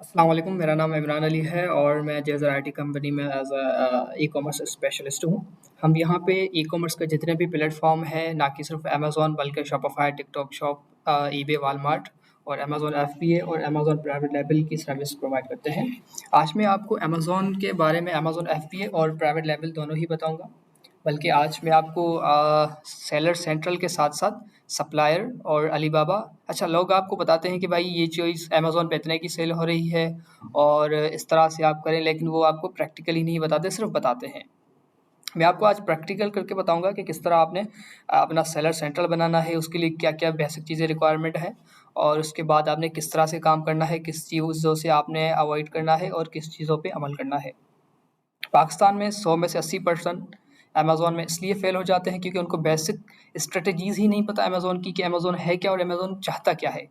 अस्सलाम वालेकुम, मेरा नाम इमरान अली है और मैं जेज़र आईटी कंपनी में एज़ ई कॉमर्स स्पेशलिस्ट हूँ। हम यहाँ पे ई कॉमर्स के जितने भी प्लेटफ़ॉर्म हैं, ना कि सिर्फ अमेज़न बल्कि Shopify, TikTok shop, eBay, Walmart और अमेज़न एफबीए और अमेज़न प्राइवेट लेबल की सर्विस प्रोवाइड करते हैं। आज मैं आपको अमेज़न के बारे में अमेज़न एफबीए और प्राइवेट लेबल दोनों ही बताऊँगा। बल्कि आज मैं आपको सेलर सेंट्रल के साथ-साथ सप्लायर और अलीबाबा अच्छा लोग आपको बताते हैं कि भाई ये चीज़ अमेज़न पे इतने की सेल हो रही है और इस तरह से आप करें, लेकिन वो आपको प्रैक्टिकली नहीं बताते, सिर्फ बताते हैं। मैं आपको आज प्रैक्टिकल करके बताऊँगा कि किस तरह आपने अपना सेलर सेंट्रल बनाना है, उसके लिए क्या-क्या बेसिक चीज़ें रिक्वायरमेंट है और उसके बाद आपने किस तरह से काम करना है, किस चीज़ों से आपने अवॉइड करना है और किस चीज़ों पे अमल करना है। पाकिस्तान में 100 में से 80% अमेज़न में इसलिए फ़ेल हो जाते हैं क्योंकि उनको बेसिक स्ट्रैटेजीज़ ही नहीं पता अमेज़न की कि अमेज़न है क्या और अमेज़न चाहता क्या है।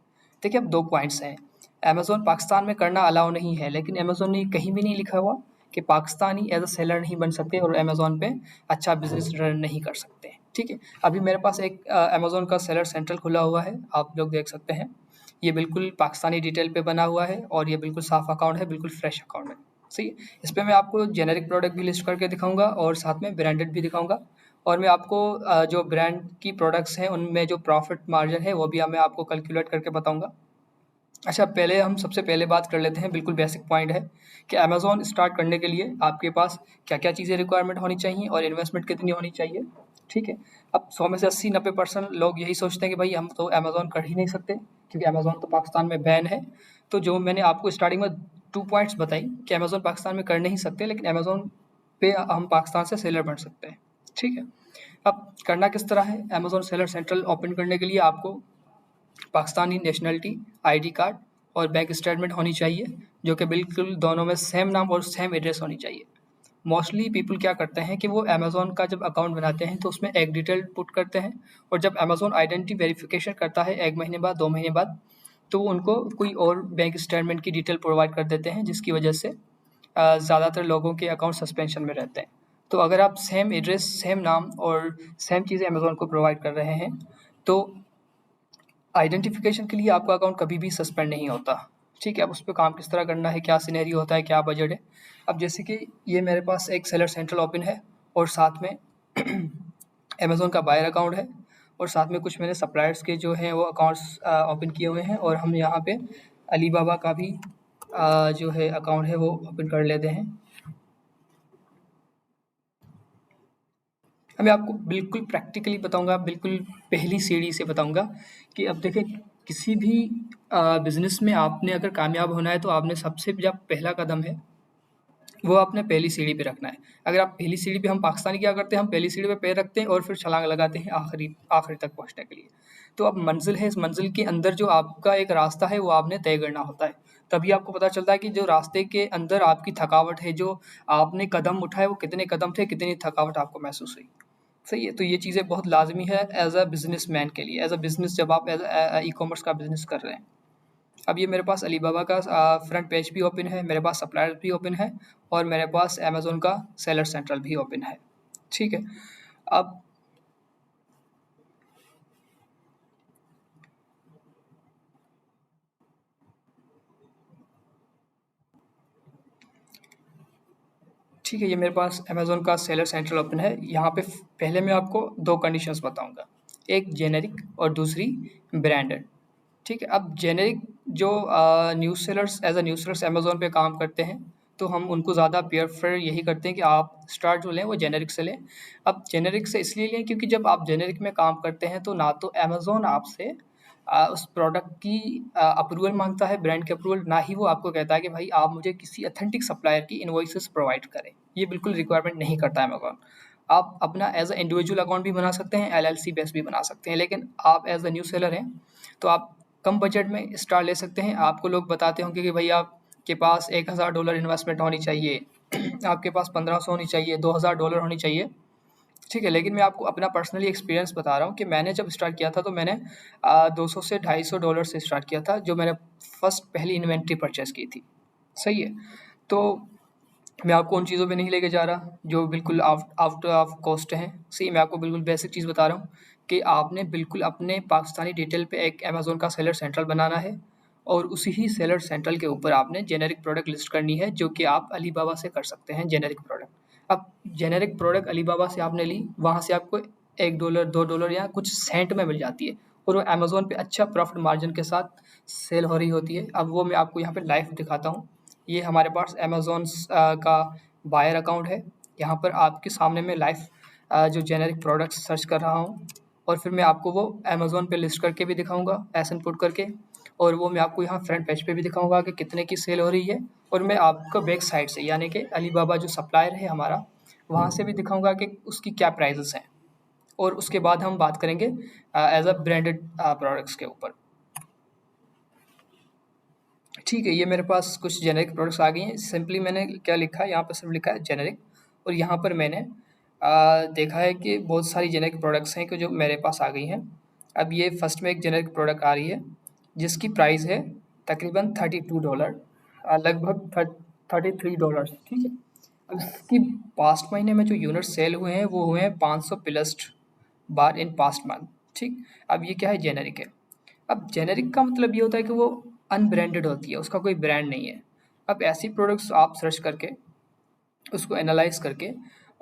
देखिए, अब 2 पॉइंट्स हैं। अमेज़न पाकिस्तान में करना अलाउ नहीं है, लेकिन अमेज़न ने कहीं भी नहीं लिखा हुआ कि पाकिस्तानी एज़ अ सेलर नहीं बन सकते और अमेज़न पे अच्छा बिज़नेस रन नहीं कर सकते। ठीक है? अभी मेरे पास एक अमेज़न का सेलर सेंट्रल खुला हुआ है, आप लोग देख सकते हैं। ये बिल्कुल पाकिस्तानी डिटेल पे बना हुआ है और ये बिल्कुल साफ़ अकाउंट है, बिल्कुल फ्रेश अकाउंट है। सही है? इस पे मैं आपको जेनेरिक प्रोडक्ट भी लिस्ट करके दिखाऊँगा और साथ में ब्रांडेड भी दिखाऊँगा और मैं आपको जो ब्रांड की प्रोडक्ट्स हैं, उनमें जो प्रॉफ़िट मार्जिन है, वो भी मैं आपको कैलकुलेट करके बताऊँगा। अच्छा, पहले हम सबसे पहले बात कर लेते हैं, बिल्कुल बेसिक पॉइंट है कि अमेज़न स्टार्ट करने के लिए आपके पास क्या-क्या चीज़ें रिक्वायरमेंट होनी चाहिए और इन्वेस्टमेंट कितनी होनी चाहिए, ठीक है? अब 100 में से 80-90% लोग यही सोचते हैं कि भई हम तो अमेज़न कर ही नहीं सकते क्योंकि अमेज़न तो पाकिस्तान में बैन है। तो जो मैंने आपको स्टार्टिंग में 2 पॉइंट्स बताई कि अमेज़न पाकिस्तान में कर नहीं सकते, लेकिन अमेज़न पे हम पाकिस्तान से सेलर बन सकते हैं, ठीक है? अब करना किस तरह है, अमेज़न सेलर सेंट्रल ओपन करने के लिए आपको पाकिस्तानी नेशनलिटी, आईडी कार्ड और बैंक स्टेटमेंट होनी चाहिए, जो कि बिल्कुल दोनों में सेम नाम और सेम एड्रेस होनी चाहिए। मोस्टली पीपल क्या करते हैं कि वो अमेज़न का जब अकाउंट बनाते हैं तो उसमें एक डिटेल पुट करते हैं और जब अमेज़न आइडेंटिटी वेरिफिकेशन करता है 1 महीने बाद, 2 महीने बाद, तो वो उनको कोई और बैंक स्टेटमेंट की डिटेल प्रोवाइड कर देते हैं, जिसकी वजह से ज़्यादातर लोगों के अकाउंट सस्पेंशन में रहते हैं। तो अगर आप सेम एड्रेस, सेम नाम और सेम चीज़ें अमेज़न को प्रोवाइड कर रहे हैं, तो आइडेंटिफिकेशन के लिए आपका अकाउंट कभी भी सस्पेंड नहीं होता। ठीक है? अब उस पे काम किस तरह करना है, क्या सिनेरियो होता है, क्या बजट है। अब जैसे कि ये मेरे पास एक सेलर सेंट्रल ओपन है और साथ में अमेज़न का बायर अकाउंट है और साथ में कुछ मैंने सप्लायर्स के जो हैं वो अकाउंट्स ओपन किए हुए हैं और हम यहाँ पे अलीबाबा का भी जो है अकाउंट है वो ओपन कर लेते हैं। अब मैं आपको बिल्कुल प्रैक्टिकली बताऊँगा, बिल्कुल पहली सीढ़ी से बताऊँगा कि अब देखिए, किसी भी बिज़नेस में आपने अगर कामयाब होना है तो आपने सबसे जब पहला कदम है, वो आपने पहली सीढ़ी पे रखना है। अगर आप पहली सीढ़ी पे हम पाकिस्तानी क्या करते हैं, हम पहली सीढ़ी पे पैर रखते हैं और फिर छलांग लगाते हैं आखिरी आखिरी तक पहुँचने के लिए। तो अब मंज़िल है, इस मंज़िल के अंदर जो आपका एक रास्ता है वो आपने तय करना होता है। तभी आपको पता चलता है कि जो रास्ते के अंदर आपकी थकावट है, जो आपने कदम उठाए वो कितने कदम थे, कितनी थकावट आपको महसूस हुई। सही है, तो ये चीज़ें बहुत लाज़मी है एज़ अ बिज़नेसमैन के लिए, एज़ अ बिज़नेस जब आप एज़ ई-कॉमर्स का बिज़नेस कर रहे हैं। अब ये मेरे पास अलीबाबा का फ्रंट पेज भी ओपन है, मेरे पास सप्लायर्स भी ओपन है और मेरे पास अमेज़न का सेलर सेंट्रल भी ओपन है। ठीक है? अब ठीक है, ये मेरे पास अमेज़न का सेलर सेंट्रल ओपन है। यहाँ पे पहले मैं आपको 2 कंडीशंस बताऊँगा, एक जेनेरिक और दूसरी ब्रांडेड। ठीक है, अब जेनेरिक जो news sellers as a news sellers Amazon पे काम करते हैं, तो हम उनको ज़्यादा प्रेफ़र यही करते हैं कि आप स्टार्ट जो लें वो जेनेरिक से लें। अब जेनेरिक से इसलिए लें क्योंकि जब आप जेनेरिक में काम करते हैं तो ना तो अमेज़न आपसे उस प्रोडक्ट की अप्रूवल माँगता है, ब्रांड की अप्रूवल, ना ही वो आपको कहता है कि भाई आप मुझे किसी ऑथेंटिक सप्लायर की इनवॉइसेस प्रोवाइड करें। ये बिल्कुल रिक्वायरमेंट नहीं करता है अमेज़न। आप अपना एज़ अ इंडिविजुअल अकाउंट भी बना सकते हैं, एलएलसी बेस भी बना सकते हैं, लेकिन आप एज़ अ न्यू सेलर हैं, तो आप कम बजट में स्टार्ट ले सकते हैं। आपको लोग बताते होंगे कि भई आपके पास $1000 इन्वेस्टमेंट होनी चाहिए, आपके पास 1500 होनी चाहिए, $2000 होनी चाहिए। ठीक है, लेकिन मैं आपको अपना पर्सनली एक्सपीरियंस बता रहा हूँ कि मैंने जब स्टार्ट किया था तो मैंने 200 से $250 से स्टार्ट किया था, जो मैंने फर्स्ट पहली इन्वेंटरी परचेज़ की थी। सही है? तो मैं आपको उन चीज़ों पे नहीं लेके जा रहा जो बिल्कुल आउट ऑफ कॉस्ट हैं। सही, मैं आपको बिल्कुल बेसिक चीज़ बता रहा हूँ कि आपने बिल्कुल अपने पाकिस्तानी डिटेल पे एक अमेज़न का सेलर सेंट्रल बनाना है और उसी ही सेलर सेंट्रल के ऊपर आपने जेनेरिक प्रोडक्ट लिस्ट करनी है, जो कि आप अलीबाबा से कर सकते हैं जेनेरिक प्रोडक्ट। अब जेनेरिक प्रोडक्ट अलीबाबा से आपने ली, वहाँ से आपको $1 $2 या कुछ सेंट में मिल जाती है, और वो अमेज़न पे अच्छा प्रॉफिट मार्जिन के साथ सेल हो रही होती है। अब वो मैं आपको यहाँ पे लाइव दिखाता हूँ। ये हमारे पास अमेज़न का बायर अकाउंट है। यहाँ पर आपके सामने मैं लाइव जो जेनेरिक प्रोडक्ट्स सर्च कर रहा हूँ, और फिर मैं आपको वो अमेज़न पे लिस्ट करके भी दिखाऊँगा एस इनपुट करके, और वो मैं आपको यहाँ फ्रंट पेज पे भी दिखाऊँगा कि कितने की सेल हो रही है। और मैं आपको बैक साइड से, यानी कि अलीबाबा जो सप्लायर है हमारा, वहाँ से भी दिखाऊँगा कि उसकी क्या प्राइसेस हैं। और उसके बाद हम बात करेंगे एज अ ब्रांडेड प्रोडक्ट्स के ऊपर। ठीक है, ये मेरे पास कुछ जेनेरिक प्रोडक्ट्स आ गई हैं। सिंपली मैंने क्या लिखा है, यहाँ पर सिर्फ लिखा है जेनेरिक, और यहाँ पर मैंने देखा है कि बहुत सारी जेनेरिक प्रोडक्ट्स हैं कि जो मेरे पास आ गई हैं। अब ये फर्स्ट में एक जेनेरिक प्रोडक्ट आ रही है, जिसकी प्राइस है तकरीबन $32, लगभग $33। ठीक है। अब इसकी पास्ट महीने में जो यूनिट सेल हुए हैं वो हुए हैं 500 plus bar in past month. ठीक। अब ये क्या है, जेनेरिक है। अब जेनेरिक का मतलब ये होता है कि वो अनब्रांडेड होती है, उसका कोई ब्रांड नहीं है। अब ऐसी प्रोडक्ट्स आप सर्च करके उसको एनालाइज करके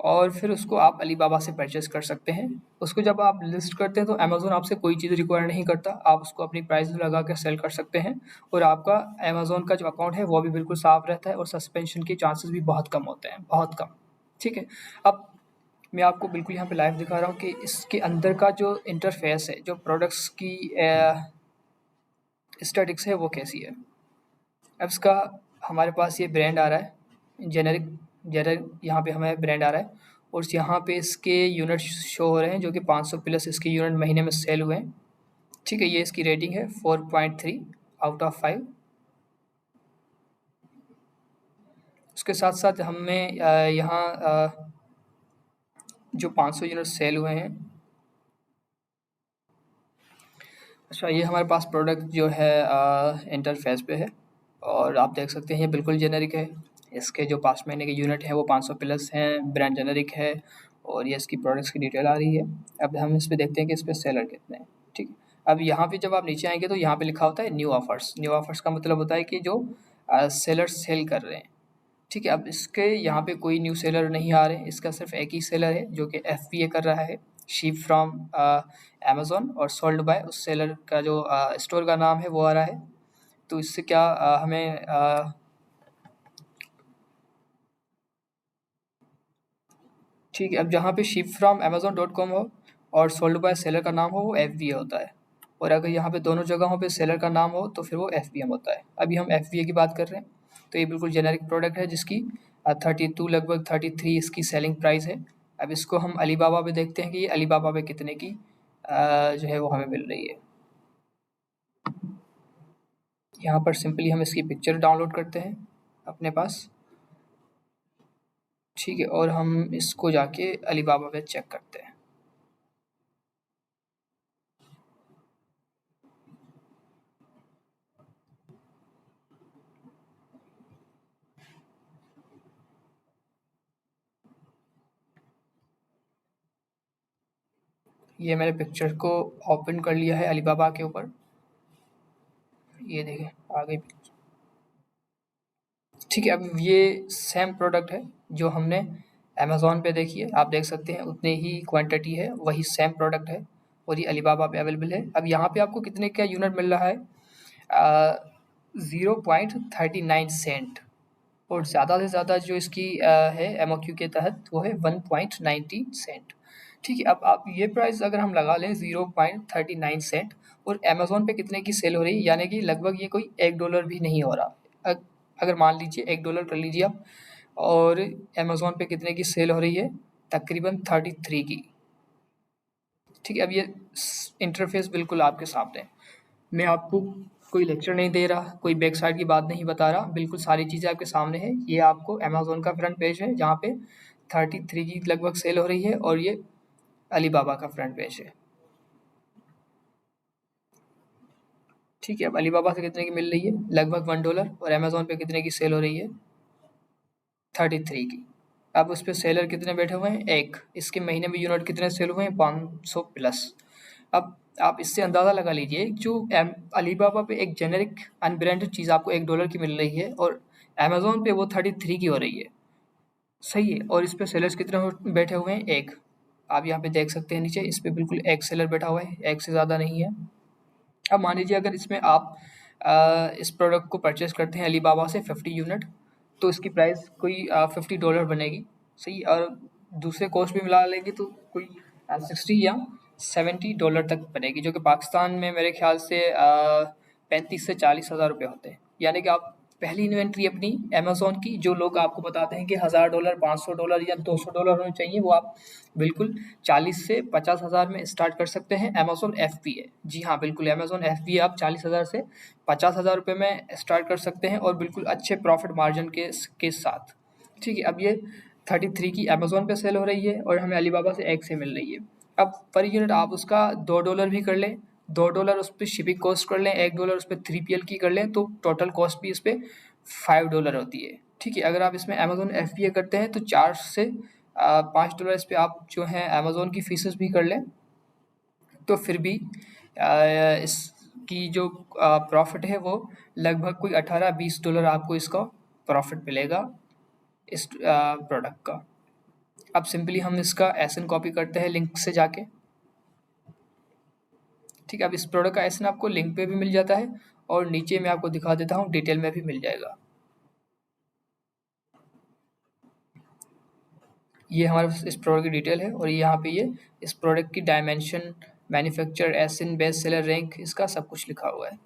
और फिर उसको आप अलीबाबा से परचेस कर सकते हैं। उसको जब आप लिस्ट करते हैं तो अमेज़न आपसे कोई चीज़ रिक्वायर नहीं करता, आप उसको अपनी प्राइस लगा कर सेल कर सकते हैं, और आपका अमेज़न का जो अकाउंट है वो भी बिल्कुल साफ रहता है, और सस्पेंशन के चांसेस भी बहुत कम होते हैं, बहुत कम। ठीक है। अब मैं आपको बिल्कुल यहाँ पे लाइव दिखा रहा हूँ कि इसके अंदर का जो इंटरफेस है, जो प्रोडक्ट्स की स्टैटिक्स है वो कैसी है। अब इसका हमारे पास ये ब्रांड आ रहा है, जेनेरिक जेनेरिक यहाँ पे हमें ब्रांड आ रहा है, और यहाँ पे इसके यूनिट शो हो रहे हैं जो कि 500 प्लस इसके यूनिट महीने में सेल हुए हैं। ठीक है, ये इसकी रेटिंग है 4.3 आउट ऑफ 5। उसके साथ साथ हमें यहाँ जो 500 यूनिट सेल हुए हैं, अच्छा ये हमारे पास प्रोडक्ट जो है इंटरफेस पे है, और आप देख सकते हैं ये बिल्कुल जेनेरिक है। इसके जो पास्ट महीने के यूनिट हैं वो 500 प्लस हैं, ब्रांड जेनेरिक है, और ये इसकी प्रोडक्ट्स की डिटेल आ रही है। अब हम इस पे देखते हैं कि इस पे सेलर कितने हैं। ठीक है। अब यहाँ पे जब आप नीचे आएंगे तो यहाँ पे लिखा होता है न्यू ऑफर्स। न्यू ऑफर्स का मतलब होता है कि जो सेलर सेल कर रहे हैं। ठीक है। अब इसके यहाँ पे कोई न्यू सेलर नहीं आ रहे हैं, इसका सिर्फ एक ही सेलर है जो कि FBA कर रहा है, शिप फ्रॉम अमेज़न, और सोल्ड बाय उस सेलर का जो स्टोर का नाम है वो आ रहा है। तो इससे क्या हमें ठीक है। अब जहाँ पे शिप फ्रॉम amazon.com हो और सोल्ड बाय सेलर का नाम हो वो FBA होता है, और अगर यहाँ पे दोनों जगहों पे सेलर का नाम हो तो फिर वो FBM होता है। अभी हम FBA की बात कर रहे हैं, तो ये बिल्कुल जेनेरिक प्रोडक्ट है जिसकी 32 लगभग 33 इसकी सेलिंग प्राइस है। अब इसको हम अलीबाबा पे देखते हैं कि ये अलीबाबा पे कितने की जो है वो हमें मिल रही है। यहाँ पर सिंपली हम इसकी पिक्चर डाउनलोड करते हैं अपने पास। ठीक है, और हम इसको जाके अलीबाबा पे चेक करते हैं। ये मैंने पिक्चर को ओपन कर लिया है अलीबाबा के ऊपर। ये देखें, आ गई पिक्चर। ठीक है। अब ये सेम प्रोडक्ट है जो हमने अमेज़न पे देखी है, आप देख सकते हैं उतनी ही क्वांटिटी है, वही सेम प्रोडक्ट है, और ये अलीबाबा पे अवेलेबल है। अब यहाँ पे आपको कितने का यूनिट मिल रहा है, 0.39 सेंट, और ज़्यादा से ज़्यादा जो इसकी है MOQ के तहत वो है 1.90 सेंट। ठीक है। अब आप ये प्राइस अगर हम लगा लें 0.39 सेंट, और अमेज़न पे कितने की सेल हो रही है, यानी कि लगभग ये कोई $1 भी नहीं हो रहा। अगर मान लीजिए $1 कर लीजिए आप, और अमेज़न पे कितने की सेल हो रही है, तकरीबन 33 की। ठीक है। अब ये इंटरफेस बिल्कुल आपके सामने है। मैं आपको कोई लेक्चर नहीं दे रहा, कोई बैक साइड की बात नहीं बता रहा, बिल्कुल सारी चीज़ें आपके सामने है। ये आपको अमेज़न का फ्रंट पेज है जहाँ पे 33 की लगभग सेल हो रही है, और ये अलीबाबा का फ्रंट पेज है। ठीक है। अब अलीबाबा से कितने की मिल रही है, लगभग $1, और अमेज़न पे कितने की सेल हो रही है, 33 की। अब उस पे सेलर कितने बैठे हुए हैं, एक। इसके महीने में यूनिट कितने सेल हुए हैं, 500 प्लस। अब आप इससे अंदाज़ा लगा लीजिए जो अलीबाबा पे एक जेनेरिक अनब्रांडेड चीज़ आपको $1 की मिल रही है और अमेज़न पे वो 33 की हो रही है। सही है। और इस पे सेलर्स कितने बैठे हुए हैं? एक। आप यहाँ पे देख सकते हैं नीचे इस पे बिल्कुल एक सेलर बैठा हुआ है, एक से ज़्यादा नहीं है। अब मान लीजिए अगर इसमें आप इस प्रोडक्ट को परचेज करते हैं अलीबाबा से 50 यूनिट, तो इसकी प्राइस कोई $50 बनेगी। सही। और दूसरे कॉस्ट भी मिला लेंगे तो कोई 60 या $70 तक बनेगी, जो कि पाकिस्तान में मेरे ख्याल से 35 से 40 हज़ार रुपये होते हैं। यानी कि आप पहली इन्वेंट्री अपनी अमेज़न की, जो लोग आपको बताते हैं कि $1000, $500 या $200 होने चाहिए, वो आप बिल्कुल 40 से 50 हज़ार में स्टार्ट कर सकते हैं। अमेज़न FBA, जी हाँ बिल्कुल, अमेज़न FBA आप 40 हज़ार से 50 हज़ार रुपये में स्टार्ट कर सकते हैं और बिल्कुल अच्छे प्रॉफिट मार्जिन के साथ। ठीक है। अब ये 33 की अमेज़न पे सेल हो रही है और हमें अलीबाबा से एक से मिल रही है। अब पर यूनिट आप उसका $2 भी कर लें, $2 उस पर शिपिंग कॉस्ट कर लें, $1 उस पर 3PL की कर लें, तो टोटल कॉस्ट भी इस पर $5 होती है। ठीक है। अगर आप इसमें अमेज़न FBA करते हैं तो 4 से $5 इस पर आप जो है अमेज़न की फीसेस भी कर लें, तो फिर भी इसकी जो प्रॉफिट है वो लगभग कोई $18-20 आपको इसका प्रॉफिट मिलेगा इस प्रोडक्ट का। अब सिंपली हम इसका एसन कॉपी करते हैं लिंक से जाके। ठीक है। अब इस प्रोडक्ट का एसन आपको लिंक पे भी मिल जाता है और नीचे मैं आपको दिखा देता हूँ, डिटेल में भी मिल जाएगा। ये हमारे इस प्रोडक्ट की डिटेल है और यहाँ पे ये इस प्रोडक्ट की डायमेंशन, मैन्युफैक्चर, एसन, बेस्ट सेलर रैंक, इसका सब कुछ लिखा हुआ है।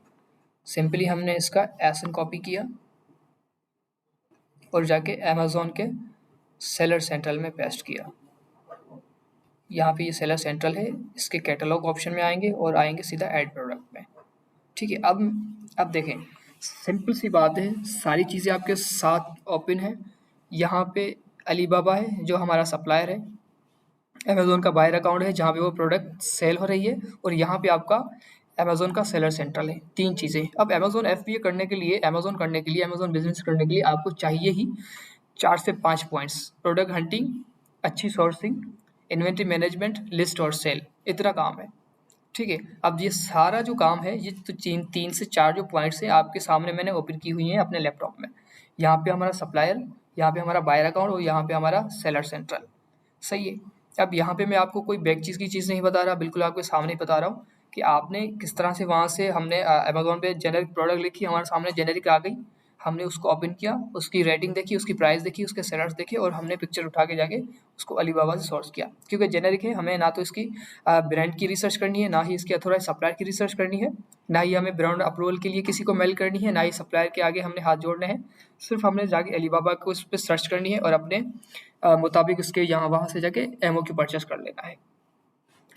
सिंपली हमने इसका एसन कॉपी किया और जाके अमेज़न के सेलर सेंट्रल में पेस्ट किया। यहाँ पे ये सेलर सेंट्रल है, इसके कैटलॉग ऑप्शन में आएंगे और आएंगे सीधा ऐड प्रोडक्ट में। ठीक है। अब देखें, सिंपल सी बात है, सारी चीज़ें आपके साथ ओपन है। यहाँ पे अलीबाबा है जो हमारा सप्लायर है, अमेज़न का बायर अकाउंट है जहाँ पे वो प्रोडक्ट सेल हो रही है, और यहाँ पे आपका अमेज़न का सेलर सेंट्रल है। 3 चीज़ें। अब अमेज़न FBA करने के लिए, अमेज़न बिजनेस करने के लिए आपको चाहिए ही 4 से 5 पॉइंट्स: प्रोडक्ट हंटिंग, अच्छी सोर्सिंग, इन्वेंट्री मैनेजमेंट, लिस्ट और सेल। इतना काम है। ठीक है। अब ये सारा जो काम है, ये तो 3 से 4 जो पॉइंट्स हैं आपके सामने मैंने ओपन की हुई हैं अपने लैपटॉप में। यहाँ पे हमारा सप्लायर, यहाँ पे हमारा बायर अकाउंट और यहाँ पे हमारा सेलर सेंट्रल। सही है। अब यहाँ पे मैं आपको कोई बैक चीज़ की चीज़ नहीं बता रहा, बिल्कुल आपके सामने ही बता रहा हूँ कि आपने किस तरह से वहाँ से, हमने अमेज़न पे जेनेरिक प्रोडक्ट लिखी, हमारे सामने जेनेरिक आ गई, हमने उसको ओपन किया, उसकी रेटिंग देखी, उसकी प्राइस देखी, उसके सेलर्स देखे और हमने पिक्चर उठा के जाके उसको अलीबाबा से सोर्स किया। क्योंकि जेनेरिक है, हमें ना तो इसकी ब्रांड की रिसर्च करनी है, ना ही इसके अथॉराइज सप्लायर की रिसर्च करनी है, ना ही हमें ब्रांड अप्रूवल के लिए किसी को मेल करनी है, ना ही सप्लायर के आगे हमने हाथ जोड़ने हैं। सिर्फ हमने जाके अलीबाबा को उस पर सर्च करनी है और अपने मुताबिक उसके यहाँ वहाँ से जाके MOQ परचेस कर लेना है।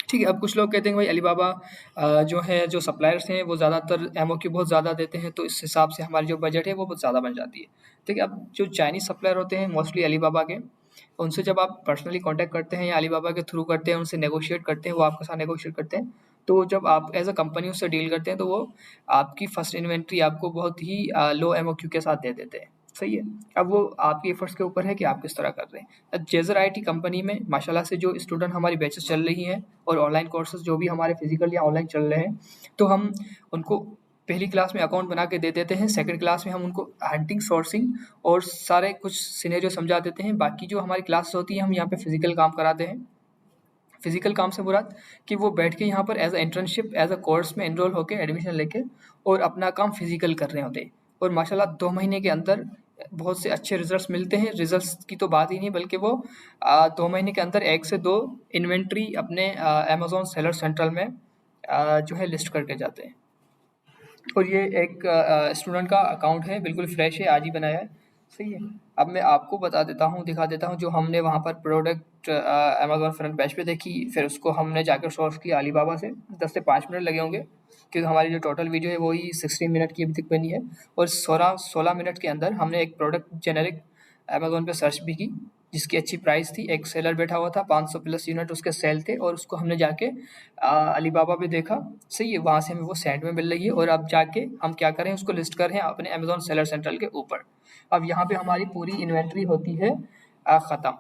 ठीक है। अब कुछ लोग कहते हैं भाई अलीबाबा जो है, जो सप्लायर्स हैं वो ज़्यादातर MOQ बहुत ज़्यादा देते हैं, तो इस हिसाब से हमारी जो बजट है वो बहुत ज़्यादा बन जाती है। ठीक है। अब जो चाइनीज़ सप्लायर होते हैं मोस्टली अलीबाबा के, उनसे जब आप पर्सनली कॉन्टैक्ट करते हैं या अलीबाबा के थ्रू करते हैं, उनसे नेगोशिएट करते हैं, वो आपके साथ नेगोशिएट करते हैं, तो जब आप एज अ कंपनी उससे डील करते हैं तो वो आपकी फर्स्ट इन्वेंट्री आपको बहुत ही लो MOQ के साथ दे देते हैं। सही है। अब वो आपके एफर्ट्स के ऊपर है कि आप किस तरह कर रहे हैं। जेज़र IT कंपनी में माशाल्लाह से जो स्टूडेंट हमारी बैचेस चल रही हैं और ऑनलाइन कोर्सेज जो भी हमारे फिजिकल या ऑनलाइन चल रहे हैं, तो हम उनको पहली क्लास में अकाउंट बना के दे देते हैं, सेकंड क्लास में हम उनको हंटिंग, सोर्सिंग और सारे कुछ सिनेरियो समझा देते हैं। बाकी जो हमारी क्लास होती है हम यहाँ पे फिजिकल काम कराते हैं। फिजिकल काम से मुराद कि वो बैठ के यहाँ पर as a internship, as a course में एनरोल होकर एडमिशन लेके और अपना काम फिजिकल कर रहे होते हैं। और माशाल्लाह 2 महीने के अंदर बहुत से अच्छे रिजल्ट्स मिलते हैं। रिजल्ट्स की तो बात ही नहीं, बल्कि वो 2 महीने के अंदर 1 से 2 इन्वेंट्री अपने अमेज़न सेलर सेंट्रल में जो है लिस्ट करके जाते हैं। और ये एक स्टूडेंट का अकाउंट है, बिल्कुल फ्रेश है, आज ही बनाया है। सही है। अब मैं आपको बता देता हूँ, दिखा देता हूँ जो हमने वहाँ पर प्रोडक्ट अमेज़न फ्रंट पेज पे देखी, फिर उसको हमने जाकर सोर्स किया अलीबाबा से। 10 से 5 मिनट लगे होंगे, क्योंकि हमारी जो टोटल वीडियो है वही 16 मिनट की अभी तक बनी है। और 16 मिनट के अंदर हमने एक प्रोडक्ट जेनेरिक अमेज़न पे सर्च भी की, जिसकी अच्छी प्राइस थी। एक सेलर बैठा हुआ था, 500 प्लस यूनिट उसके सेल थे, और उसको हमने जाके अलीबाबा पे देखा। सही है। वहाँ से हमें वो सेंड में मिल रही है और अब जाके हम क्या करें, उसको लिस्ट करें अपने अमेज़न सेलर सेंट्रल के ऊपर। अब यहाँ पे हमारी पूरी इन्वेंट्री होती है ख़त्म।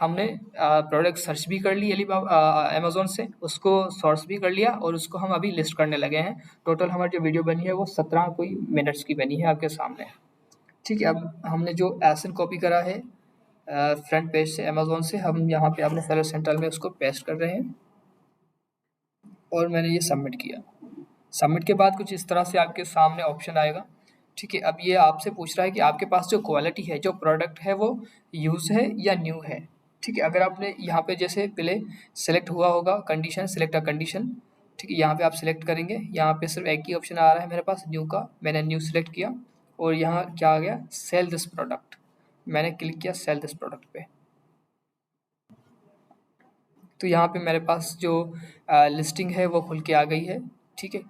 हमने प्रोडक्ट सर्च भी कर ली अमेज़न से, उसको सोर्स भी कर लिया और उसको हम अभी लिस्ट करने लगे हैं। टोटल हमारी जो वीडियो बनी है वो 17 कोई मिनट्स की बनी है आपके सामने। ठीक है, अब हमने जो एसन कॉपी करा है फ्रंट पेज से अमेज़न से, हम यहाँ पे अपने सेलर सेंट्रल में उसको पेस्ट कर रहे हैं और मैंने ये सबमिट किया। सबमिट के बाद कुछ इस तरह से आपके सामने ऑप्शन आएगा। ठीक है, अब ये आपसे पूछ रहा है कि आपके पास जो क्वालिटी है, जो प्रोडक्ट है वो यूज़ है या न्यू है। ठीक है, अगर आपने यहाँ पे जैसे पहले सेलेक्ट हुआ होगा कंडीशन, सेलेक्ट अ कंडीशन। ठीक है, यहाँ पे आप सेलेक्ट करेंगे, यहाँ पे सिर्फ एक ही ऑप्शन आ रहा है मेरे पास न्यू का, मैंने न्यू सेलेक्ट किया और यहाँ क्या आ गया, सेल दिस प्रोडक्ट। मैंने क्लिक किया सेल दिस प्रोडक्ट पे, तो यहाँ पे मेरे पास जो लिस्टिंग है वो खुल के आ गई है। ठीक है,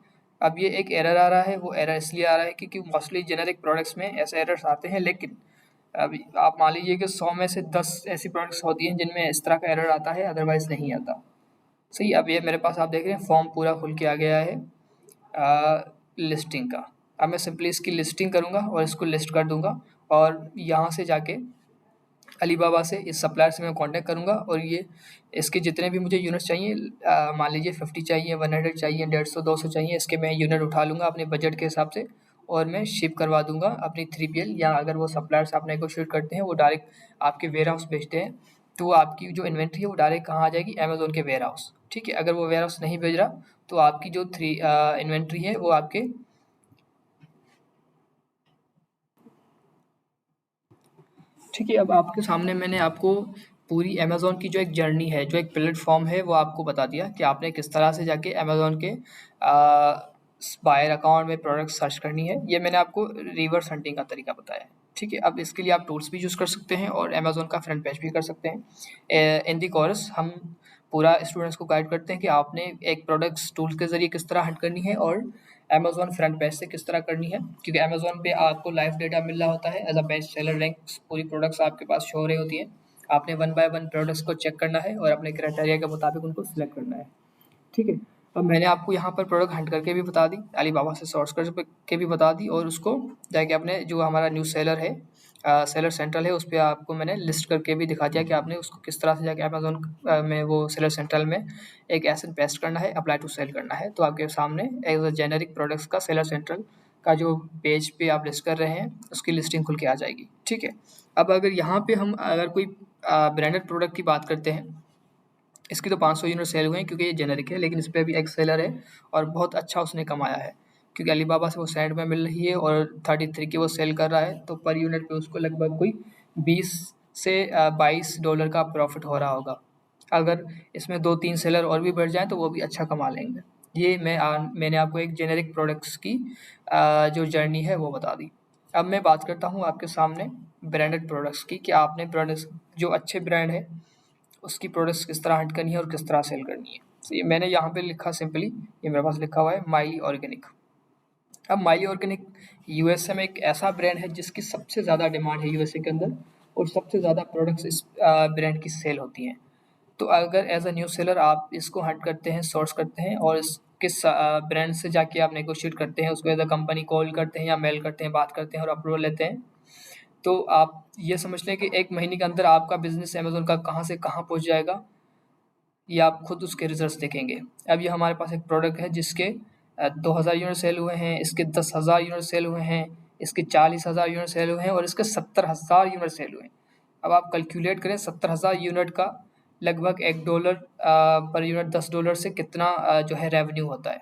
अब ये एक एरर आ रहा है, वो एरर इसलिए आ रहा है क्योंकि मोस्टली जेनेरिक प्रोडक्ट्स में ऐसे एरर्स आते हैं, लेकिन अभी आप मान लीजिए कि 100 में से 10 ऐसी प्रोडक्ट्स होती हैं जिनमें इस तरह का एरर आता है, अदरवाइज नहीं आता। सही, अब ये मेरे पास आप देख रहे हैं फॉर्म पूरा खुल के आ गया है लिस्टिंग का। अब मैं सिंपली इसकी लिस्टिंग करूँगा और इसको लिस्ट कर दूँगा और यहाँ से जाके अलीबाबा से इस सप्लायर से मैं कांटेक्ट करूँगा और ये इसके जितने भी मुझे यूनिट्स चाहिए, मान लीजिए 50 चाहिए, 100 चाहिए, 150 200 चाहिए, इसके मैं यूनिट उठा लूँगा अपने बजट के हिसाब से और मैं शिप करवा दूँगा अपनी 3PL, या अगर वो सप्लायर से आप नेगोशिएट करते हैं वो डायरेक्ट आपके वेयर हाउस भेजते हैं, तो वो आपकी जो इन्वेंट्री है वो डायरेक्ट कहाँ आ जाएगी, अमेज़न के वेयर हाउस। ठीक है, अगर वो वेयर हाउस नहीं भेज रहा तो आपकी जो इन्वेंट्री है वो आपके, ठीक है, अब आपके सामने मैंने आपको पूरी अमेज़न की जो एक जर्नी है, जो एक प्लेटफ़ॉर्म है, वो आपको बता दिया कि आपने किस तरह से जाके अमेज़न के बायर अकाउंट में प्रोडक्ट सर्च करनी है। ये मैंने आपको रिवर्स हंटिंग का तरीका बताया है। ठीक है, अब इसके लिए आप टूल्स भी यूज़ कर सकते हैं और अमेज़न का फ्रंट पेज भी कर सकते हैं। इन दी कोर्स हम पूरा स्टूडेंट्स को गाइड करते हैं कि आपने एक प्रोडक्ट्स टूल के ज़रिए किस तरह हंट करनी है और अमेज़न फ्रंट पेज से किस तरह करनी है, क्योंकि अमेज़न पे आपको लाइव डेटा मिल रहा होता है as a best seller ranks, पूरी प्रोडक्ट्स आपके पास शो हो रही होती हैं। आपने वन बाय वन प्रोडक्ट्स को चेक करना है और अपने क्राइटेरिया के मुताबिक उनको सिलेक्ट करना है। ठीक है, अब मैंने आपको यहाँ पर प्रोडक्ट हंट करके भी बता दी, अलीबाबा से सोर्स करके भी बता दी और उसको जाके अपने जो हमारा न्यू सेलर है, सेलर सेंट्रल है, उस पर आपको मैंने लिस्ट करके भी दिखा दिया कि आपने उसको किस तरह से जाके अमेज़न में वो सेलर सेंट्रल में एक एसन पेस्ट करना है, अप्लाई टू सेल करना है, तो आपके सामने एज अ जेनेरिक प्रोडक्ट्स का सेलर सेंट्रल का जो पेज पे आप लिस्ट कर रहे हैं उसकी लिस्टिंग खुल के आ जाएगी। ठीक है, अब अगर यहाँ पे हम अगर कोई ब्रांडेड प्रोडक्ट की बात करते हैं, इसकी तो 500 यूनिट सेल हुए हैं क्योंकि ये जेनेरिक है, लेकिन इस पे भी एक सेलर है और बहुत अच्छा उसने कमाया है क्योंकि अलीबाबा से वो साइड में मिल रही है और 33 की वो सेल कर रहा है, तो पर यूनिट पे उसको लगभग कोई 20 से $22 का प्रॉफिट हो रहा होगा। अगर इसमें 2-3 सेलर और भी बढ़ जाएँ तो वो भी अच्छा कमा लेंगे। ये मैंने आपको एक जेनेरिक प्रोडक्ट्स की जो जर्नी है वो बता दी। अब मैं बात करता हूँ आपके सामने ब्रांडेड प्रोडक्ट्स की कि आपने प्रोडक्ट्स जो अच्छे ब्रांड है उसकी प्रोडक्ट्स किस तरह हंट करनी है और किस तरह सेल करनी है। तो ये मैंने यहाँ पे लिखा सिंपली, ये मेरे पास लिखा हुआ है माइली ऑर्गेनिक। अब माइली ऑर्गेनिक यूएसए में एक ऐसा ब्रांड है जिसकी सबसे ज़्यादा डिमांड है यूएसए के अंदर और सबसे ज़्यादा प्रोडक्ट्स इस ब्रांड की सेल होती हैं। तो अगर एज अ न्यू सेलर आप इसको हंट करते हैं, सोर्स करते हैं और किस ब्रांड से जाके आप नेगोशिएट करते हैं, उसको एज अ कंपनी कॉल करते हैं या मेल करते हैं, बात करते हैं और अप्रूवल लेते हैं, तो आप ये समझ लें कि 1 महीने के अंदर आपका बिज़नेस अमेज़न का कहाँ से कहाँ पहुँच जाएगा, ये आप खुद उसके रिजल्ट्स देखेंगे। अब ये हमारे पास एक प्रोडक्ट है जिसके 2000 यूनिट सेल हुए हैं, इसके 10,000 यूनिट सेल हुए हैं, इसके 40,000 यूनिट सेल हुए हैं और इसके 70,000 यूनिट सेल हुए हैं। अब आप कैलकुलेट करें 70,000 यूनिट का लगभग $1 पर यूनिट $10 से कितना जो है रेवेन्यू होता है।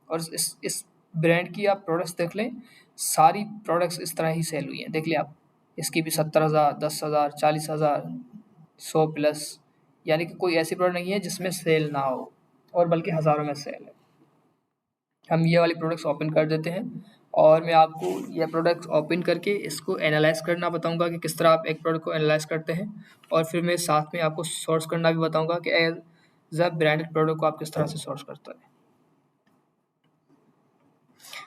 और इस ब्रांड की आप प्रोडक्ट्स देख लें, सारी प्रोडक्ट्स इस तरह ही सेल हुई हैं। देख लिया आप, इसकी भी 70,000, 10,000, 40,000, 100 प्लस, यानी कि कोई ऐसी प्रोडक्ट नहीं है जिसमें सेल ना हो और बल्कि हज़ारों में सेल है। हम ये वाली प्रोडक्ट्स ओपन कर देते हैं और मैं आपको ये प्रोडक्ट्स ओपन करके इसको एनालाइज़ करना बताऊंगा कि किस तरह आप एक प्रोडक्ट को एनालाइज़ करते हैं और फिर मैं साथ में आपको सोर्स करना भी बताऊंगा कि एज अ ब्रांडेड प्रोडक्ट को आप किस तरह से सोर्स करते हैं।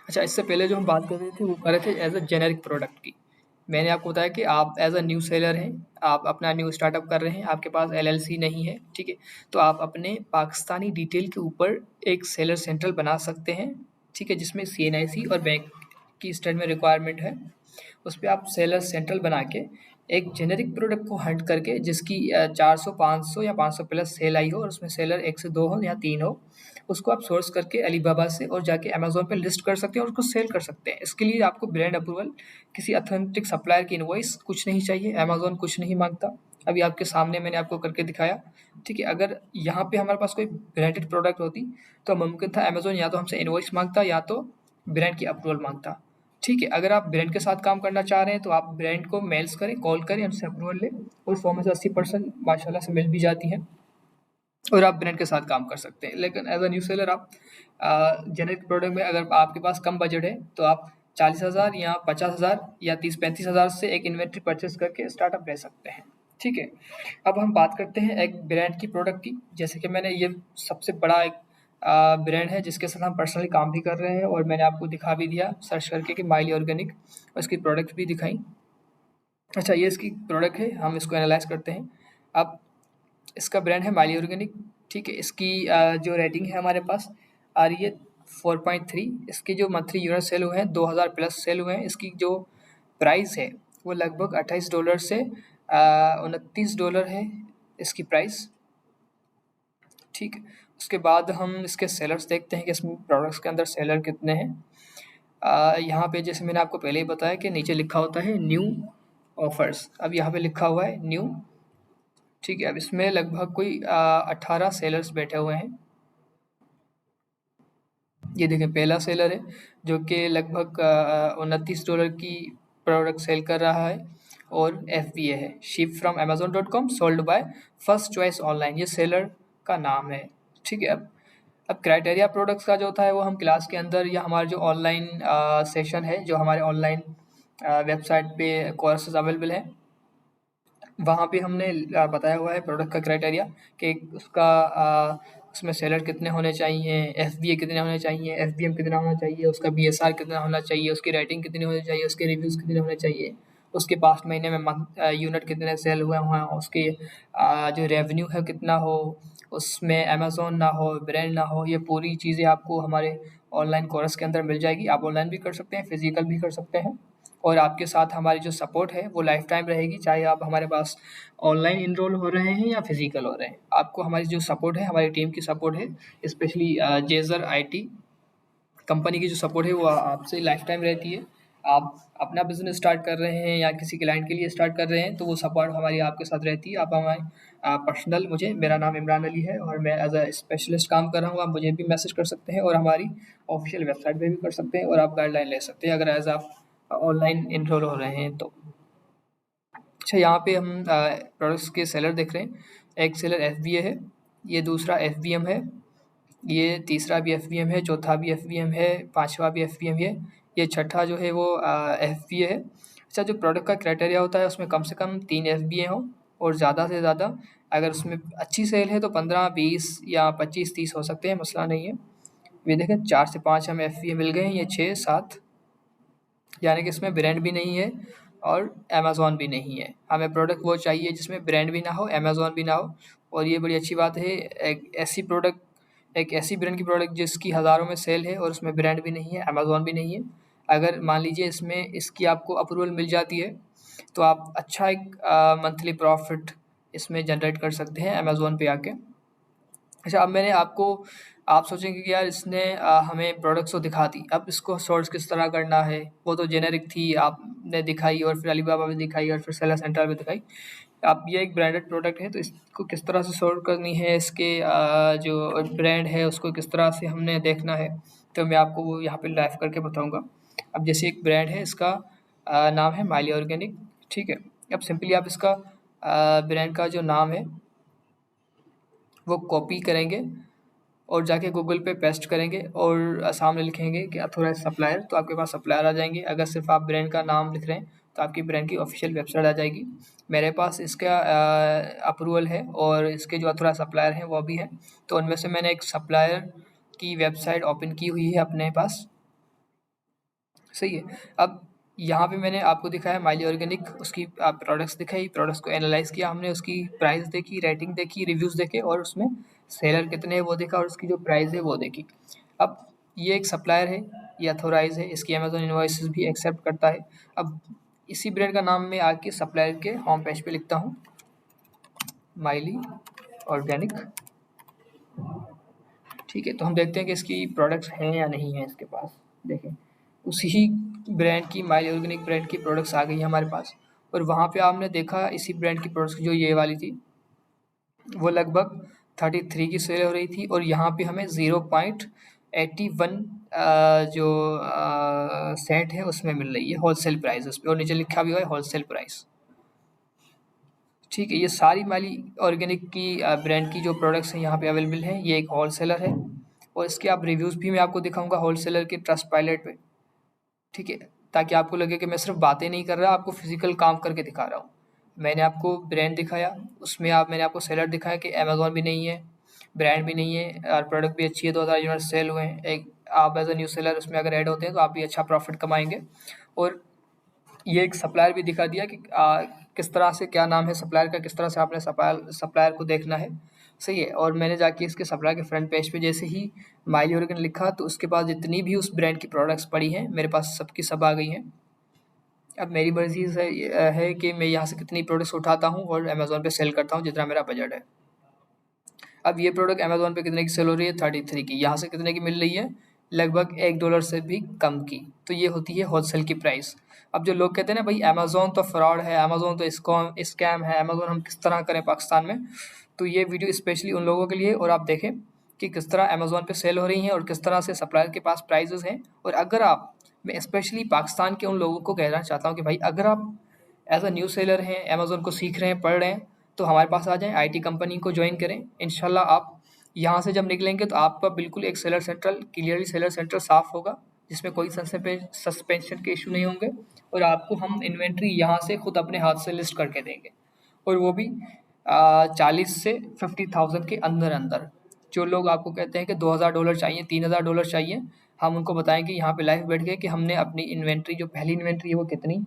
अच्छा, इससे पहले जो हम बात कर रहे थे वो कर रहे थे एज अ जेनेरिक प्रोडक्ट की। मैंने आपको बताया कि आप एज अ न्यू सेलर हैं, आप अपना न्यू स्टार्टअप कर रहे हैं, आपके पास एलएलसी नहीं है, ठीक है, तो आप अपने पाकिस्तानी डिटेल के ऊपर एक सेलर सेंट्रल बना सकते हैं, ठीक है, जिसमें सीएनआईसी और बैंक की स्टेटमेंट रिक्वायरमेंट है। उस पर आप सेलर सेंट्रल बना के एक जेनेरिक प्रोडक्ट को हंट करके जिसकी 400, 500 या 500 प्लस सेल आई हो और उसमें सेलर 1 से 2 हो या 3 हो, उसको आप सोर्स करके अलीबाबा से और जाके अमेज़न पे लिस्ट कर सकते हैं और उसको सेल कर सकते हैं। इसके लिए आपको ब्रांड अप्रूवल, किसी ऑथेंटिक सप्लायर की इनवॉइस कुछ नहीं चाहिए, अमेज़न कुछ नहीं माँगता। अभी आपके सामने मैंने आपको करके दिखाया, ठीक है? अगर यहाँ पे हमारे पास कोई ब्रांडेड प्रोडक्ट होती, तो मुमकिन था अमेज़न या तो हमसे इनवॉइस माँगता या तो ब्रांड की अप्रूवल माँगता। ठीक है, अगर आप ब्रांड के साथ काम करना चाह रहे हैं तो आप ब्रांड को मेल्स करें, कॉल करें, उनसे अप्रूवल लें, उस फॉर्म में से 80% माशाल्लाह से मिल भी जाती हैं और आप ब्रांड के साथ काम कर सकते हैं। लेकिन एज अ न्यू सेलर आप जेनेरिक प्रोडक्ट में अगर आपके पास कम बजट है तो आप 40,000 या 50,000 या 30-35,000 से एक इन्वेंट्री परचेज करके स्टार्टअप ले सकते हैं। ठीक है, अब हम बात करते हैं एक ब्रांड की प्रोडक्ट की। जैसे कि मैंने ये सबसे बड़ा एक ब्रांड है जिसके साथ हम पर्सनली काम भी कर रहे हैं और मैंने आपको दिखा भी दिया सर्च करके कि माइली ऑर्गेनिक, और इसकी प्रोडक्ट भी दिखाई। अच्छा, ये इसकी प्रोडक्ट है, हम इसको एनालाइज करते हैं। अब इसका ब्रांड है माइली ऑर्गेनिक। ठीक है, इसकी जो रेटिंग है हमारे पास आ रही है 4.3। इसके जो मंथली यूनिट सेल हुए हैं 2000 प्लस सेल हुए हैं। इसकी जो प्राइस है वो लगभग $28 से $29 है इसकी प्राइस। ठीक है, उसके बाद हम इसके सेलर्स देखते हैं कि इसमें प्रोडक्ट्स के अंदर सेलर कितने हैं। यहाँ पे जैसे मैंने आपको पहले ही बताया कि नीचे लिखा होता है न्यू ऑफर्स, अब यहाँ पे लिखा हुआ है न्यू। ठीक है, अब इसमें लगभग कोई 18 सेलर्स बैठे हुए हैं। ये देखें, पहला सेलर है जो कि लगभग $29 की प्रोडक्ट सेल कर रहा है और FBA है, ship from amazon.com sold by first choice online, ये सेलर का नाम है। ठीक है, अब क्राइटेरिया प्रोडक्ट्स का जो होता है वो हम क्लास के अंदर या हमारे जो ऑनलाइन सेशन है, जो हमारे ऑनलाइन वेबसाइट पे कोर्सेज अवेलेबल हैं, वहाँ पे हमने बताया हुआ है प्रोडक्ट का क्राइटेरिया कि उसका उसमें सेलर कितने होने चाहिए, FBA कितने होने चाहिए, FBM कितना होना चाहिए, उसका BSR कितना होना चाहिए, उसकी रेटिंग कितनी होनी चाहिए, उसके रिव्यूज़ कितने होने चाहिए, उसके पास्ट महीने में यूनिट कितने सेल हुए हैं, उसके जो रेवेन्यू है कितना हो, उसमें अमेज़न ना हो, ब्रांड ना हो, ये पूरी चीज़ें आपको हमारे ऑनलाइन कोर्स के अंदर मिल जाएगी। आप ऑनलाइन भी कर सकते हैं, फिजिकल भी कर सकते हैं और आपके साथ हमारी जो सपोर्ट है वो लाइफ टाइम रहेगी, चाहे आप हमारे पास ऑनलाइन इनरोल हो रहे हैं या फिजिकल हो रहे हैं। आपको हमारी जो सपोर्ट है, हमारी टीम की सपोर्ट है, स्पेशली जेजर IT कंपनी की जो सपोर्ट है वो आपसे लाइफ टाइम रहती है। आप अपना बिजनेस स्टार्ट कर रहे हैं या किसी क्लाइंट के लिए स्टार्ट कर रहे हैं तो वो सपोर्ट हमारी आपके साथ रहती है। आप हमारे पर्सनल, मुझे, मेरा नाम इमरान अली है और मैं एज अ स्पेशलिस्ट काम कर रहा हूँ। आप मुझे भी मैसेज कर सकते हैं और हमारी ऑफिशियल वेबसाइट पे भी कर सकते हैं और आप गाइडलाइन ले सकते हैं अगर एज आप ऑनलाइन इनरोल हो रहे हैं तो। अच्छा, यहाँ पे हम प्रोडक्ट्स के सेलर देख रहे हैं। एक सेलर FBA है, ये दूसरा FBM है, ये तीसरा भी FBM है, चौथा भी FBM है, पांचवा भी FBM है, ये छठा जो है वो FBA है। अच्छा, जो प्रोडक्ट का क्राइटेरिया होता है उसमें कम से कम 3 FBA हो और ज़्यादा से ज़्यादा अगर उसमें अच्छी सेल है तो 15, 20 या 25, 30 हो सकते हैं, मसला नहीं है। ये देखें, 4 से 5 हमें FBA मिल गए हैं, ये 6, 7, यानी कि इसमें ब्रांड भी नहीं है और अमेज़न भी नहीं है। हमें प्रोडक्ट वो चाहिए जिसमें ब्रांड भी ना हो, अमेज़न भी ना हो। और ये बड़ी अच्छी बात है, एक ऐसी ब्रांड की प्रोडक्ट जिसकी हज़ारों में सेल है और उसमें ब्रांड भी नहीं है, अमेज़न भी नहीं है। अगर मान लीजिए इसमें इसकी आपको अप्रूवल मिल जाती है तो आप अच्छा एक मंथली प्रॉफिट इसमें जनरेट कर सकते हैं अमेज़न पे आके। अच्छा, अब मैंने आपको, आप सोचेंगे कि यार इसने हमें प्रोडक्ट्स तो दिखा दी, अब इसको सोर्स किस तरह करना है? वो तो जेनेरिक थी, आपने दिखाई और फिर अलीबाबा में दिखाई और फिर सेलर सेंटर में दिखाई। अब ये एक ब्रांडेड प्रोडक्ट है तो इसको किस तरह से सोर्स करनी है, इसके जो ब्रांड है उसको किस तरह से हमने देखना है, तो मैं आपको वो यहाँ पे लाइव करके बताऊँगा। अब जैसे एक ब्रांड है, इसका नाम है माइली ऑर्गेनिक, ठीक है? अब सिंपली आप इसका ब्रांड का जो नाम है वो कॉपी करेंगे और जाके गूगल पे पेस्ट करेंगे और सामने लिखेंगे कि ऑथोराइज़ सप्लायर, तो आपके पास सप्लायर आ जाएँगे। अगर सिर्फ आप ब्रांड का नाम लिख रहे हैं तो आपकी ब्रांड की ऑफिशियल वेबसाइट आ जाएगी। मेरे पास इसका अप्रूवल है और इसके जो ऑथोराइज़ सप्लायर हैं वो भी हैं, तो उनमें से मैंने एक सप्लायर की वेबसाइट ओपन की हुई है अपने पास। सही है। अब यहाँ पे मैंने आपको दिखाया माइली ऑर्गेनिक, उसकी प्रोडक्ट्स दिखाई, प्रोडक्ट्स को एनालाइज़ किया हमने, उसकी प्राइस देखी, रेटिंग देखी, रिव्यूज़ देखे और उसमें सेलर कितने हैं वो देखा और उसकी जो प्राइस है वो देखी। अब ये एक सप्लायर है, ये ऑथोराइज़ है, इसकी अमेज़न इनवॉइसेस भी एक्सेप्ट करता है। अब इसी ब्रांड का नाम मैं आके सप्लायर के होम पेज पे लिखता हूँ, माइली ऑर्गेनिक। ठीक है, तो हम देखते हैं कि इसकी प्रोडक्ट्स हैं या नहीं है इसके पास। देखें, उसी ही ब्रांड की, माइली ऑर्गेनिक ब्रांड की प्रोडक्ट्स आ गई हैं हमारे पास। और वहाँ पे आपने देखा इसी ब्रांड की प्रोडक्ट्स जो ये वाली थी वो लगभग 33 की सेल हो रही थी, और यहाँ पे हमें 0.81 जो सेंट है उसमें मिल रही है होलसेल प्राइस उस पे, और नीचे लिखा भी हुआ है होलसेल प्राइस। ठीक है, ये सारी माइली ऑर्गेनिक की ब्रांड की जो प्रोडक्ट्स हैं यहाँ पे अवेलेबल हैं। ये एक होलसेलर है, और इसके आप रिव्यूज़ भी मैं आपको दिखाऊंगा होलसेलर के ट्रस्ट पायलट पे। ठीक है, ताकि आपको लगे कि मैं सिर्फ बातें नहीं कर रहा, आपको फिजिकल काम करके दिखा रहा हूँ। मैंने आपको ब्रांड दिखाया, उसमें मैंने आपको सेलर दिखाया कि अमेज़न भी नहीं है, ब्रांड भी नहीं है, और प्रोडक्ट भी अच्छी है, 2000 यूनिट सेल हुए हैं। एक आप एज अ न्यू सेलर उसमें अगर ऐड होते हैं तो आप भी अच्छा प्रॉफिट कमाएंगे। और ये एक सप्लायर भी दिखा दिया कि किस तरह से, क्या नाम है सप्लायर का, किस तरह से आपने सप्लायर को देखना है। सही है, और मैंने जाके इसके सप्लायर के फ्रंट पेज पे जैसे ही माइली ऑर्गेनिक लिखा, तो उसके पास जितनी भी उस ब्रांड की प्रोडक्ट्स पड़ी हैं मेरे पास सबकी सब आ गई हैं। अब मेरी मर्ज़ी है कि मैं यहाँ से कितनी प्रोडक्ट्स उठाता हूँ और अमेज़न पे सेल करता हूँ जितना मेरा बजट है। अब ये प्रोडक्ट अमेज़न पे कितने की सेल हो रही है? 33 की। यहाँ से कितने की मिल रही है? लगभग $1 से भी कम की। तो ये होती है होलसेल की प्राइस। अब जो लोग कहते हैं ना भाई अमेज़न तो फ्रॉड है, अमेज़न तो स्कैम है, अमेज़न हम किस तरह करें पाकिस्तान में? तो ये वीडियो स्पेशली उन लोगों के लिए, और आप देखें कि किस तरह अमेज़न पे सेल हो रही हैं और किस तरह से सप्लायर के पास प्राइसेस हैं। और अगर आप, मैं स्पेशली पाकिस्तान के उन लोगों को कहना चाहता हूँ कि भाई अगर आप एज अ न्यू सेलर हैं, अमेज़न को सीख रहे हैं, पढ़ रहे हैं, तो हमारे पास आ जाएँ, आईटी कंपनी को ज्वाइन करें। इंशाल्लाह आप यहाँ से जब निकलेंगे तो आपका बिल्कुल एक seller central, clearly seller centre साफ़ होगा, जिसमें कोई सस्पेंशन के इशू नहीं होंगे, और आपको हम इन्वेंट्री यहाँ से खुद अपने हाथ से लिस्ट करके देंगे, और वो भी 40 से 50,000 के अंदर अंदर। जो लोग आपको कहते हैं कि $2,000 चाहिए, $3,000 चाहिए, हम उनको बताएंगे यहाँ पे लाइव बैठ के कि हमने अपनी इन्वेंट्री, जो पहली इन्वेंट्री है वो कितनी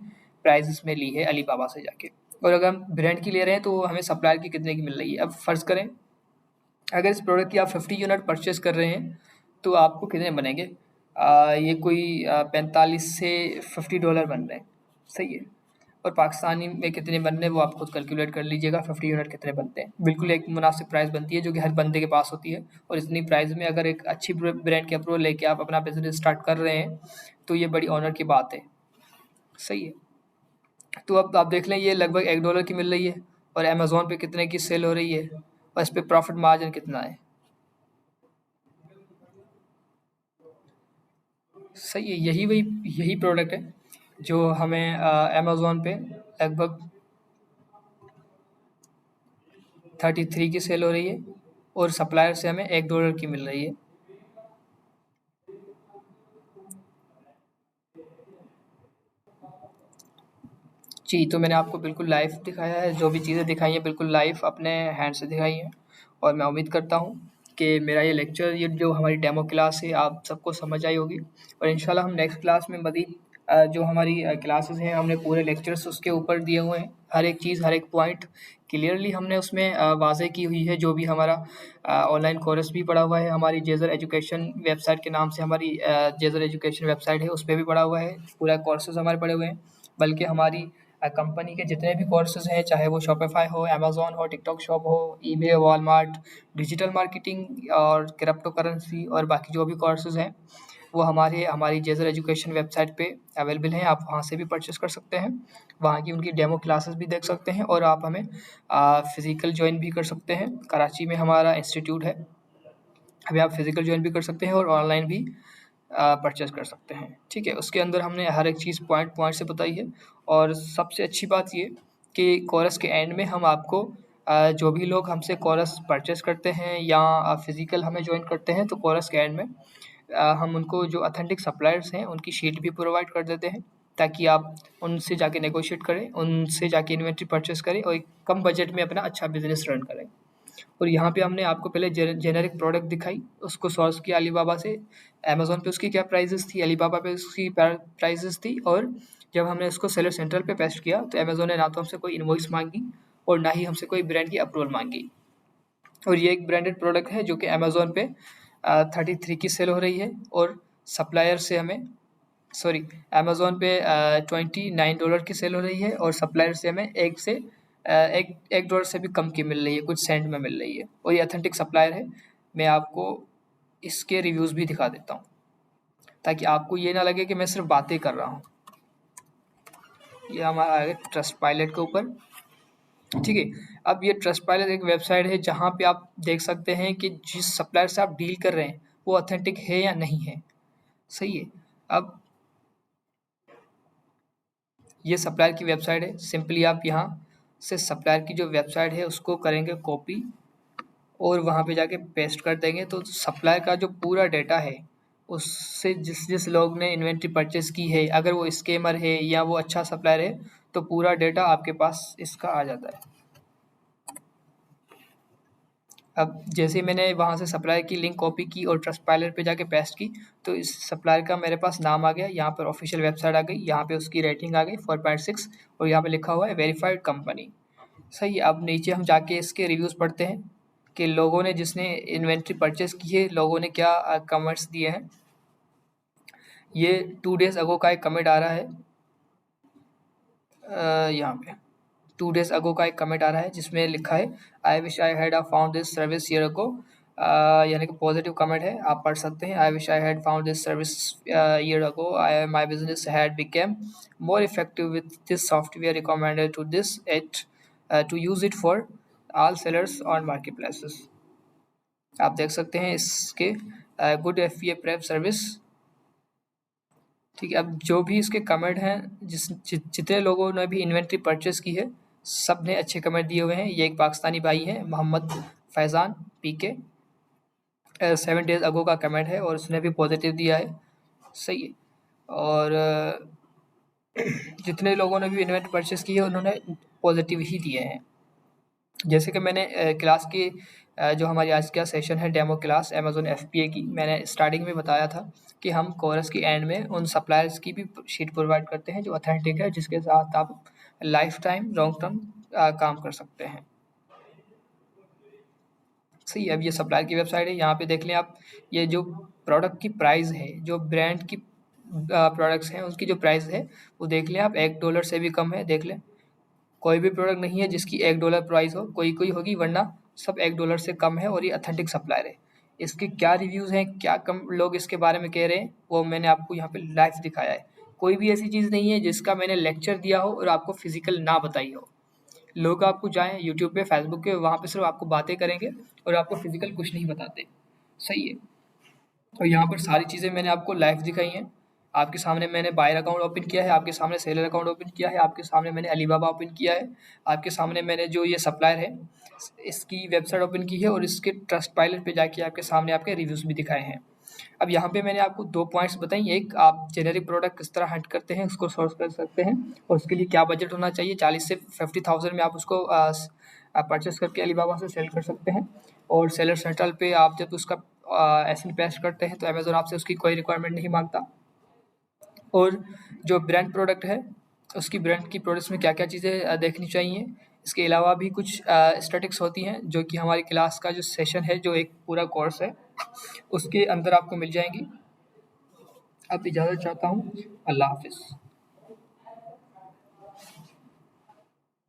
प्राइस में ली है अलीबाबा से जाके, और अगर हम ब्रांड की ले रहे हैं तो हमें सप्लायर की कितने की मिल रही है। अब फ़र्ज़ करें अगर इस प्रोडक्ट की आप 50 यूनिट परचेज़ कर रहे हैं तो आपको कितने बनेंगे? ये कोई 45 से $50 बन रहे हैं। सही है, और पाकिस्तानी में कितने बनने हैं वो आप खुद कैलकुलेट कर लीजिएगा, 50 यूनिट कितने बनते हैं। बिल्कुल एक मुनासिब प्राइस बनती है जो कि हर बंदे के पास होती है, और इतनी प्राइस में अगर एक अच्छी ब्रांड की अप्रूवल लेके आप अपना बिजनेस स्टार्ट कर रहे हैं तो ये बड़ी ऑनर की बात है। सही है, तो अब आप देख लें ये लगभग $1 की मिल रही है, और अमेज़न पे कितने की सेल हो रही है, और इस पे प्रॉफिट मार्जिन कितना है। सही है, यही प्रोडक्ट है जो हमें अमेज़न पे लगभग 33 की सेल हो रही है, और सप्लायर से हमें $1 की मिल रही है। जी, तो मैंने आपको बिल्कुल लाइव दिखाया है, जो भी चीज़ें दिखाई हैं बिल्कुल लाइव अपने हैंड से दिखाई हैं, और मैं उम्मीद करता हूँ कि मेरा ये लेक्चर, ये जो हमारी डेमो क्लास है, आप सबको समझ आई होगी। और इंशाल्लाह हम नेक्स्ट क्लास में मज़ीद जो हमारी क्लासेस हैं, हमने पूरे लेक्चर्स उसके ऊपर दिए हुए हैं, हर एक चीज़, हर एक पॉइंट क्लियरली हमने उसमें वाज़ेह की हुई है। जो भी हमारा ऑनलाइन कोर्स भी पड़ा हुआ है, हमारी जेज़र एजुकेशन वेबसाइट के नाम से हमारी जेज़र एजुकेशन वेबसाइट है, उस पे भी पड़ा हुआ है, पूरा कोर्सेज़ हमारे पड़े हुए हैं। बल्कि हमारी कंपनी के जितने भी कोर्सेज़ हैं, चाहे वो शॉपिफ़ाई हो, अमेज़न हो, टिकटॉक शॉप हो, ईबे, वॉलमार्ट, डिजिटल मार्केटिंग और क्रिप्टो करेंसी, और बाकी जो भी कोर्सेज़ हैं वो हमारी जेज़र एजुकेशन वेबसाइट पे अवेलेबल हैं। आप वहाँ से भी परचेज़ कर सकते हैं, वहाँ की उनकी डेमो क्लासेस भी देख सकते हैं, और आप हमें फ़िज़िकल जॉइन भी कर सकते हैं। कराची में हमारा इंस्टीट्यूट है, अभी आप फ़िज़िकल जॉइन भी कर सकते हैं और ऑनलाइन भी परचेज़ कर सकते हैं। ठीक है, उसके अंदर हमने हर एक चीज़ पॉइंट पॉइंट से बताई है, और सबसे अच्छी बात ये कि कोर्स के एंड में हम आपको जो भी लोग हमसे कोर्स परचेज़ करते हैं या फ़िज़िकल हमें जॉइन करते हैं, तो कोर्स के एंड में हम उनको जो ऑथेंटिक सप्लायर्स हैं उनकी शीट भी प्रोवाइड कर देते हैं, ताकि आप उनसे जाके नेगोशिएट करें, उनसे जाके इन्वेंट्री परचेज़ करें और एक कम बजट में अपना अच्छा बिज़नेस रन करें। और यहाँ पे हमने आपको पहले जेनेरिक प्रोडक्ट दिखाई, उसको सोर्स किया अलीबाबा से, अमेज़न पे उसकी क्या प्राइसेस थी, अलीबाबा पे उसकी प्राइसेस थी, और जब हमने उसको सेलर सेंट्रल पे पेस्ट किया तो अमेज़न ने ना तो हमसे कोई इनवॉइस मांगी और ना ही हमसे कोई ब्रांड की अप्रूवल मांगी। और ये एक ब्रांडेड प्रोडक्ट है जो कि अमेज़न पे 33 की सेल हो रही है, और सप्लायर से हमें सॉरी, अमेज़न पे $29 की सेल हो रही है और सप्लायर से हमें एक डॉलर से भी कम की मिल रही है, कुछ सेंट में मिल रही है और ये ऑथेंटिक सप्लायर है। मैं आपको इसके रिव्यूज़ भी दिखा देता हूँ ताकि आपको ये ना लगे कि मैं सिर्फ बातें कर रहा हूँ। ये हमारा आ गया ट्रस्ट पायलट के ऊपर। ठीक है, अब ये ट्रस्ट पायलट एक वेबसाइट है जहाँ पे आप देख सकते हैं कि जिस सप्लायर से आप डील कर रहे हैं वो ऑथेंटिक है या नहीं है। सही है। अब ये सप्लायर की वेबसाइट है। सिंपली आप यहाँ से सप्लायर की जो वेबसाइट है उसको करेंगे कॉपी और वहाँ पे जाके पेस्ट कर देंगे, तो सप्लायर का जो पूरा डेटा है उससे जिस जिस लोग ने इन्वेंट्री परचेस की है, अगर वो स्कैमर है या वो अच्छा सप्लायर है, तो पूरा डेटा आपके पास इसका आ जाता है। अब जैसे मैंने वहाँ से सप्लायर की लिंक कॉपी की और ट्रस्टपाइलर पे जाके पेस्ट की, तो इस सप्लायर का मेरे पास नाम आ गया, यहाँ पर ऑफिशियल वेबसाइट आ गई, यहाँ पे उसकी रेटिंग आ गई 4.6 और यहाँ पे लिखा हुआ है वेरीफाइड कंपनी। सही है। अब नीचे हम जाके इसके रिव्यूज़ पढ़ते हैं कि लोगों ने जिसने इन्वेंट्री परचेस की है, लोगों ने क्या कमेंट्स दिए हैं। ये 2 डेज अगो का एक कमेंट आ रहा है, यहाँ पे 2 डेज अगो का एक कमेंट आ रहा है जिसमें लिखा है I wish I had found this service year ago. यानी कि पॉजिटिव कमेंट है, आप पढ़ सकते हैं। I wish I had found this service year ago, I my business had became more effective with this software, recommended to this it to use it for all sellers on marketplaces. आप देख सकते हैं इसके good FBA prep service. ठीक है, अब जो भी इसके कमेंट हैं, जितने लोगों ने भी इन्वेंट्री परचेस की है, सब ने अच्छे कमेंट दिए हुए हैं। ये एक पाकिस्तानी भाई है Mohammad Faizan PK, 7 days ago का कमेंट है और उसने भी पॉजिटिव दिया है। सही है। और जितने लोगों ने भी इन्वेंट्री परचेस की है उन्होंने पॉजिटिव ही दिए हैं। जैसे कि मैंने क्लास की जो हमारी आज का सेशन है डेमो क्लास अमेज़न FBA की, मैंने स्टार्टिंग में बताया था कि हम कोर्स की एंड में उन सप्लायर्स की भी शीट प्रोवाइड करते हैं जो ऑथेंटिक है, जिसके साथ आप लाइफ टाइम लॉन्ग टर्म काम कर सकते हैं। सही। अब ये सप्लायर की वेबसाइट है, यहाँ पे देख लें आप, ये जो प्रोडक्ट की प्राइस है, जो ब्रांड की प्रोडक्ट्स हैं उसकी जो प्राइस है वो देख लें आप, $1 से भी कम है। देख लें, कोई भी प्रोडक्ट नहीं है जिसकी $1 प्राइस हो, कोई होगी, वरना सब $1 से कम है और ये ऑथेंटिक सप्लायर है। इसके क्या रिव्यूज़ हैं, क्या कम लोग इसके बारे में कह रहे हैं, वो मैंने आपको यहाँ पे लाइव दिखाया है। कोई भी ऐसी चीज़ नहीं है जिसका मैंने लेक्चर दिया हो और आपको फिजिकल ना बताई हो। लोग आपको जाएँ यूट्यूब पे, फेसबुक पे, वहाँ पे सिर्फ आपको बातें करेंगे और आपको फिजिकल कुछ नहीं बताते। सही है। और यहाँ पर सारी चीज़ें मैंने आपको लाइव दिखाई हैं। आपके सामने मैंने बायर अकाउंट ओपन किया है, आपके सामने सेलर अकाउंट ओपन किया है, आपके सामने मैंने अलीबाबा ओपन किया है, आपके सामने मैंने जो ये सप्लायर है इसकी वेबसाइट ओपन की है और इसके ट्रस्ट पायलट पे जाके आपके सामने आपके रिव्यूज़ भी दिखाए हैं। अब यहाँ पे मैंने आपको 2 पॉइंट्स बताई, एक आप जेनेरिक प्रोडक्ट किस तरह हंट करते हैं, उसको सोर्स कर सकते हैं और उसके लिए क्या बजट होना चाहिए। 40 से 50,000 में आप उसको परचेस करके अलीबाबा से सेल कर सकते हैं और सेलर सेंट्रल पे आप जब उसका SN पेस्ट करते हैं तो अमेज़न आपसे उसकी कोई रिक्वायरमेंट नहीं मांगता। और जो ब्रांड प्रोडक्ट है, उसकी ब्रांड की प्रोडक्ट्स में क्या-क्या चीज़ें देखनी चाहिए। इसके अलावा भी कुछ स्टैटिक्स होती हैं जो कि हमारी क्लास का जो सेशन है, जो एक पूरा कोर्स है, उसके अंदर आपको मिल जाएँगी। अब इजाज़त चाहता हूँ। अल्लाह हाफ़िज़।